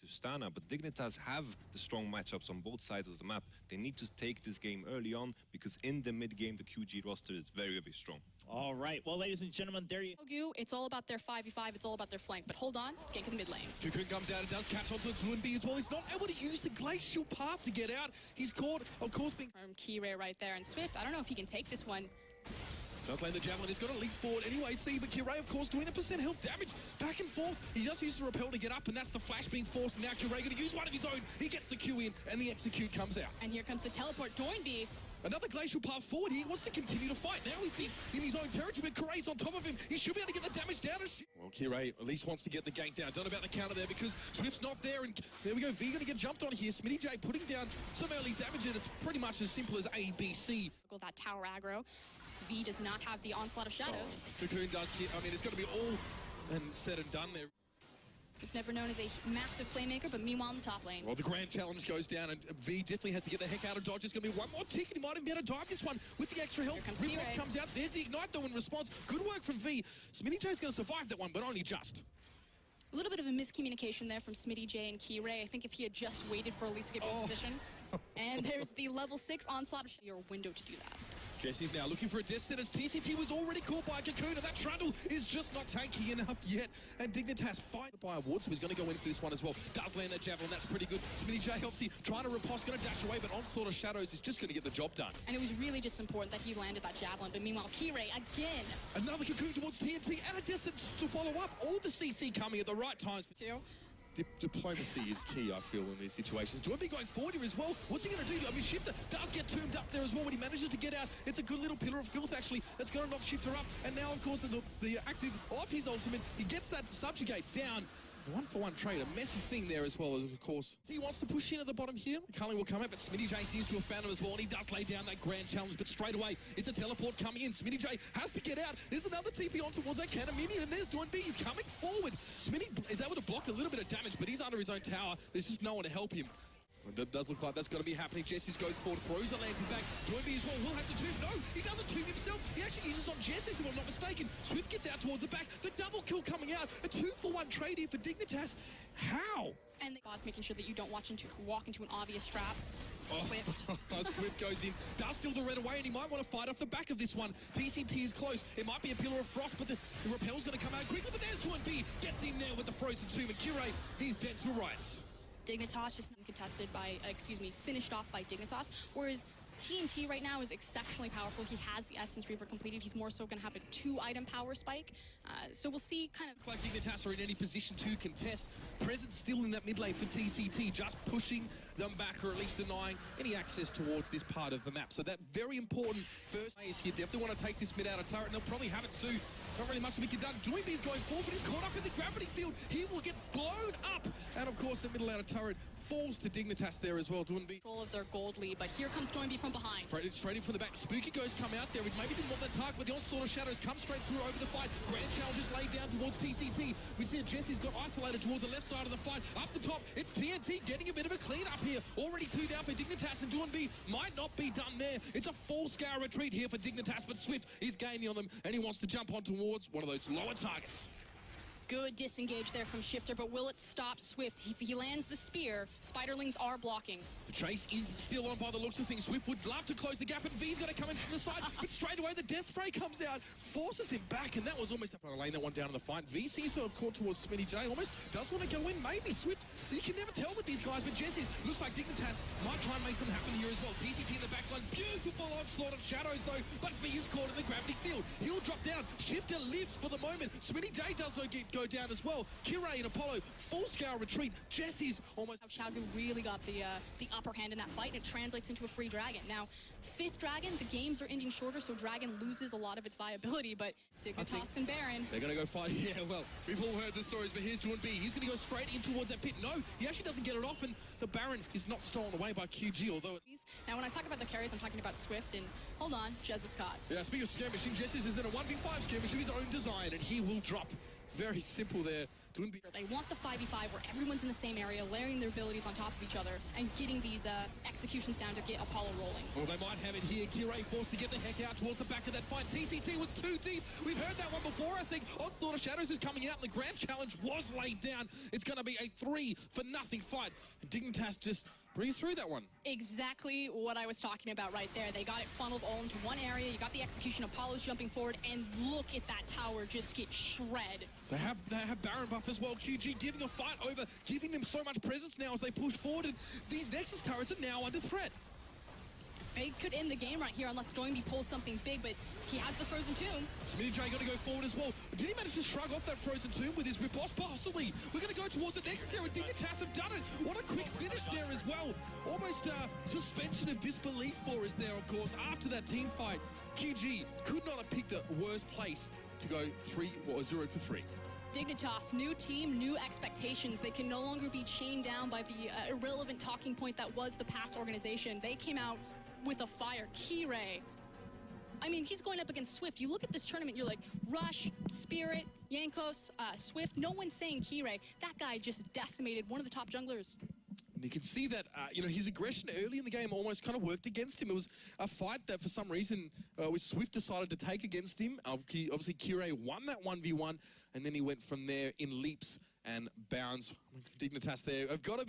Stana, but Dignitas have the strong matchups on both sides of the map. They need to take this game early on, because in the mid-game, the QG roster is very, very strong. All right, well, ladies and gentlemen, there you go. It's all about their 5v5, it's all about their flank. But hold on, gank in the mid lane. Cocoon comes out and does catch onto Twinbee as well. He's not able to use the glacial path to get out. He's caught, of course, being... Qiao right there, and Swift, I don't know if he can take this one. Does land the javelin, he's got to leap forward anyway, see, but Qiao, of course, doing the percent health damage back and forth. He just used the repel to get up, and that's the flash being forced, and now Qiao going to use one of his own. He gets the Q in, and the execute comes out. And here comes the teleport, Doinby. Another glacial path forward. He wants to continue to fight. Now he's in his own territory, but Qiao's on top of him. He should be able to get the damage down. Well, Qiao at least wants to get the gank down. Don't know about the counter there because Swift's not there. And there we go. V going to get jumped on here. SmittyJ putting down some early damage, and it's pretty much as simple as A, B, C. That tower aggro. V does not have the onslaught of shadows. Cocoon does hit. I mean, it's going to be all and said and done there. Just never known as a massive playmaker, but meanwhile in the top lane. Well, the grand challenge goes down, and V definitely has to get the heck out of dodge. It's going to be one more tick, and he might even be able to dive this one with the extra health. Riplock comes out. There's the ignite, though, in response. Good work from V. SmittyJ's going to survive that one, but only just. A little bit of a miscommunication there from SmittyJ and Qiao. I think if he had just waited for Elise to get in position. And there's the level 6 onslaught. Your window to do that. Jesse's now looking for a death sentence. TCT was already caught by Cocoon, and that trundle is just not tanky enough yet. And Dignitas fight by a ward, so he's going to go in for this one as well. Does land that javelin, that's pretty good. SmittyJ helps him, trying to riposte, going to dash away, but onslaught of shadows is just going to get the job done. And it was really just important that he landed that javelin, but meanwhile, Qiao again. Another Cocoon towards TNT, and a distance to follow up. All the CC coming at the right times. Diplomacy is key, I feel, in these situations. Doinby going forward here as well. What's he going to do? I mean, Shifter does get tombed up there as well when he manages to get out. It's a good little pillar of filth, actually, that's going to knock Shifter up. And now, of course, the active of his ultimate, he gets that subjugate down. 1-for-1 trade, a messy thing there as well, as of course. He wants to push in at the bottom here. Culling will come out, but SmittyJ seems to have found him as well, and he does lay down that grand challenge, but straight away, it's a teleport coming in. SmittyJ has to get out. There's another TP on towards that cannon minion, and there's Doinby. He's coming forward. Smitty is able to block a little bit of damage, but he's under his own tower. There's just no one to help him. That does look like that's going to be happening. Jessis goes forward, throws a lantern back. Doinby as well will have to tomb. No, he doesn't tomb himself. He actually uses on Jessis, if I'm not mistaken. Swift gets out towards the back. The double kill coming out. A 2-for-1 trade here for Dignitas. How? And the boss making sure that you don't walk into an obvious trap. Swift goes in, does steal the red away, and he might want to fight off the back of this one. TCT is close. It might be a pillar of frost, but the repel's going to come out quickly. But there's Doinby. Gets in there with the frozen tomb, and Qiao, he's dead to rights. Dignitas just contested by, finished off by Dignitas, whereas TNT right now is exceptionally powerful. He has the Essence Reaver completed. He's more so going to have a 2-item power spike. So we'll see kind of... Like Dignitas are in any position to contest. Presence still in that mid lane for TCT, just pushing them back or at least denying any access towards this part of the map. So that very important first phase here. Definitely want to take this mid out of turret, and they'll probably have it soon. Not really much to be done. Doinby is going forward, but he's caught up in the gravity field. He will get blown up. And of course, the middle out of turret falls to Dignitas there as well. Doinby. Control of their gold lead, but here comes Doinby from behind. Straight in from the back. Spooky Ghost come out there, which maybe didn't want that target, but the onslaught of shadows come straight through over the fight. Grand Challenge is laid down towards TCT. We see Jesse's got isolated towards the left side of the fight. Up the top, it's TNT getting a bit of a clean up here. Already 2 down for Dignitas, and Doinby might not be done there. It's a full-scale retreat here for Dignitas, but Swift is gaining on them, and he wants to jump on towards one of those lower targets. Good disengage there from Shifter, but will it stop Swift? If he lands the spear, Spiderlings are blocking. The chase is still on by the looks of things. Swift would love to close the gap, and V's going to come in from the side. But straight away, the Death Spray comes out, forces him back, and that was almost up on the lane, that one down in the fight. V seems to have caught towards SmittyJ, almost does want to go in. Maybe Swift, you can never tell with these guys, but Jesse's looks like Dignitas might try and make something happen here as well. TCT in the backline, beautiful onslaught of shadows though, but V is caught in the gravity field. He'll drop down. Shifter lives for the moment. SmittyJ does go down as well. Qiao and Apollo, full-scale retreat. Jesse's almost... Qiao really got the upper hand in that fight, and it translates into a free dragon. Now, 5th dragon, the games are ending shorter, so dragon loses a lot of its viability, but Dignitas and Baron... They're going to go fight. Yeah, well, we've all heard the stories, but here's Doinby. He's going to go straight in towards that pit. No, he actually doesn't get it off, and the Baron is not stolen away by QG, although... Now, when I talk about the carries, I'm talking about Swift, and hold on, Jez is caught. Yeah, speaking of skirmishing, Jez is in a 1v5 skirmish of his own design, and he will drop. Very simple there They want the 5v5 where everyone's in the same area, layering their abilities on top of each other, and getting these executions down to get Apollo rolling. Well, they might have it here. Qiao forced to get the heck out towards the back of that fight. TCT was too deep. We've heard that one before, I think. Onslaught of Shadows is coming out, and the grand challenge was laid down. It's going to be a 3-for-0 fight. And Dignitas just breezed through that one. Exactly what I was talking about right there. They got it funneled all into one area. You got the execution. Apollo's jumping forward, and look at that tower just get shred. They have Baron buff as well. QG giving a fight over, giving them so much presence now as they push forward, and these Nexus turrets are now under threat. They could end the game right here unless Stormby pulls something big, but he has the Frozen Tomb. Smitty J got to go forward as well. Did he manage to shrug off that Frozen Tomb with his riposte? Possibly. We're going to go towards the next there, and Dignitas have done it. What a quick finish there as well. Almost suspension of disbelief for us there, of course. After that team fight, QG could not have picked a worse place to go 0 for 3. Dignitas, new team, new expectations. They can no longer be chained down by the irrelevant talking point that was the past organization. They came out with a fire. Qiao, I mean, he's going up against Swift. You look at this tournament, you're like, Rush, Spirit, Jankos, Swift. No one's saying Qiao. That guy just decimated one of the top junglers. And you can see that, his aggression early in the game almost kind of worked against him. It was a fight that, for some reason, Swift decided to take against him. Obviously, Qiao won that 1v1, and then he went from there in leaps and bounds. Dignitas there have got to be